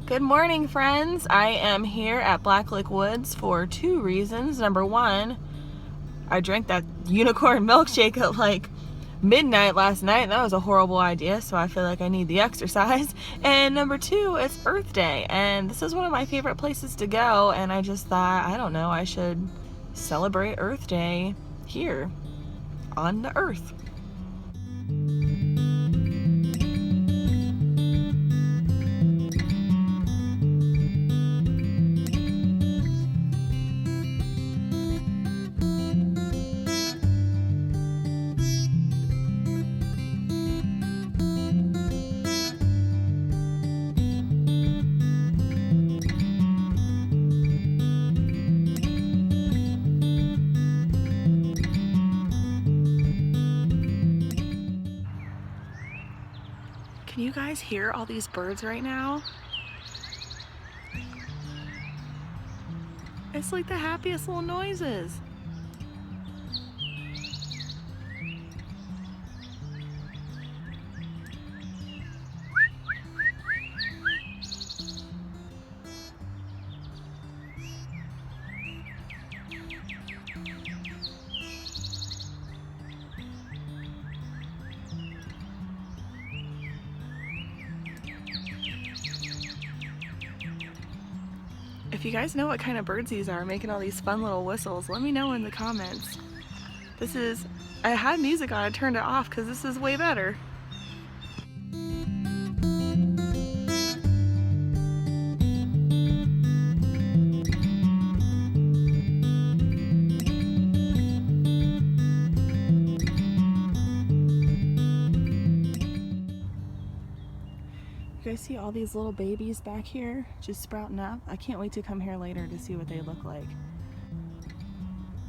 Good morning, friends. I am here at Blacklick Woods for two reasons. Number one, I drank that unicorn milkshake at like midnight last night. That was a horrible idea, so I feel like I need the exercise. And number two, it's Earth Day, and this is one of my favorite places to go, and I just thought, I don't know, I should celebrate Earth Day here on the Earth. Can you guys hear all these birds right now? It's like the happiest little noises. If you guys know what kind of birds these are making all these fun little whistles, let me know in the comments. I had music on, I turned it off because this is way better. You guys see all these little babies back here just sprouting up? I can't wait to come here later to see what they look like.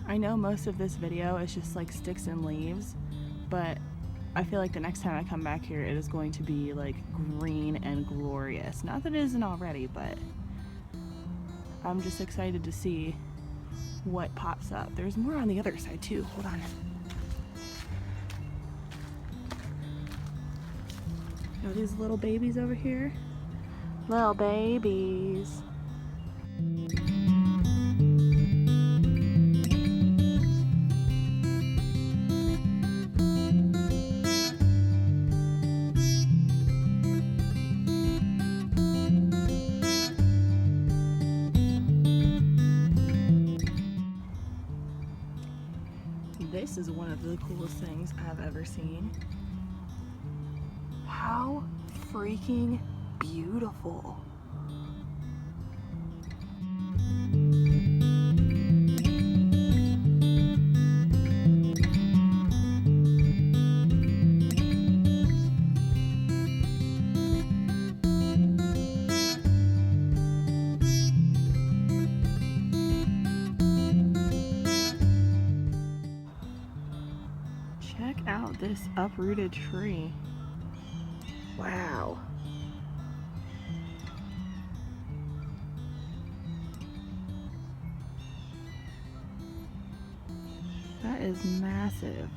I know most of this video is just like sticks and leaves, but I feel like the next time I come back here it is going to be like green and glorious. Not that it isn't already, but I'm just excited to see what pops up. There's more on the other side too. Hold on. You know these little babies over here? Little babies. This is one of the coolest things I've ever seen. How freaking beautiful. Check out this uprooted tree. Wow. That is massive.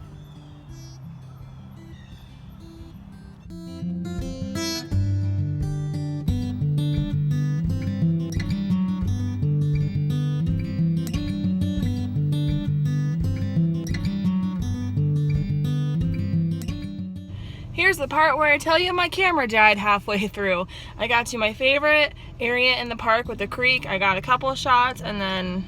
Here's the part where I tell you my camera died halfway through. I got to my favorite area in the park with the creek. I got a couple of shots and then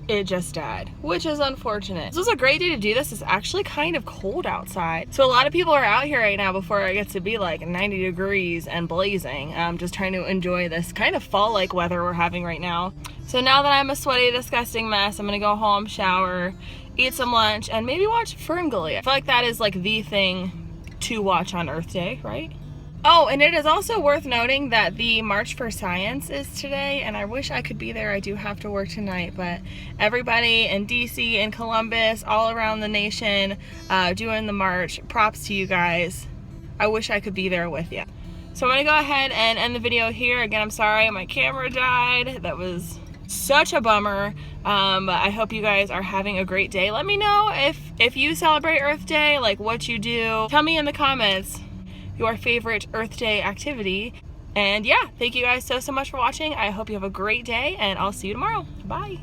it just died, which is unfortunate. This was a great day to do this. It's actually kind of cold outside. So a lot of people are out here right now before it gets to be like 90 degrees and blazing. I'm just trying to enjoy this kind of fall-like weather we're having right now. So now that I'm a sweaty, disgusting mess, I'm gonna go home, shower, eat some lunch, and maybe watch Ferngully. I feel like that is like the thing to watch on Earth Day, right? Oh, and it is also worth noting that the March for Science is today, and I wish I could be there. I do have to work tonight, but everybody in DC and Columbus, all around the nation, doing the march. Props to you guys. I wish I could be there with you. So I'm gonna go ahead and end the video here. Again, I'm sorry my camera died. That was such a bummer. But I hope you guys are having a great day. Let me know if you celebrate Earth Day, like what you do. Tell me in the comments your favorite Earth Day activity. And yeah, thank you guys so much for watching. I hope you have a great day, and I'll see you tomorrow. Bye.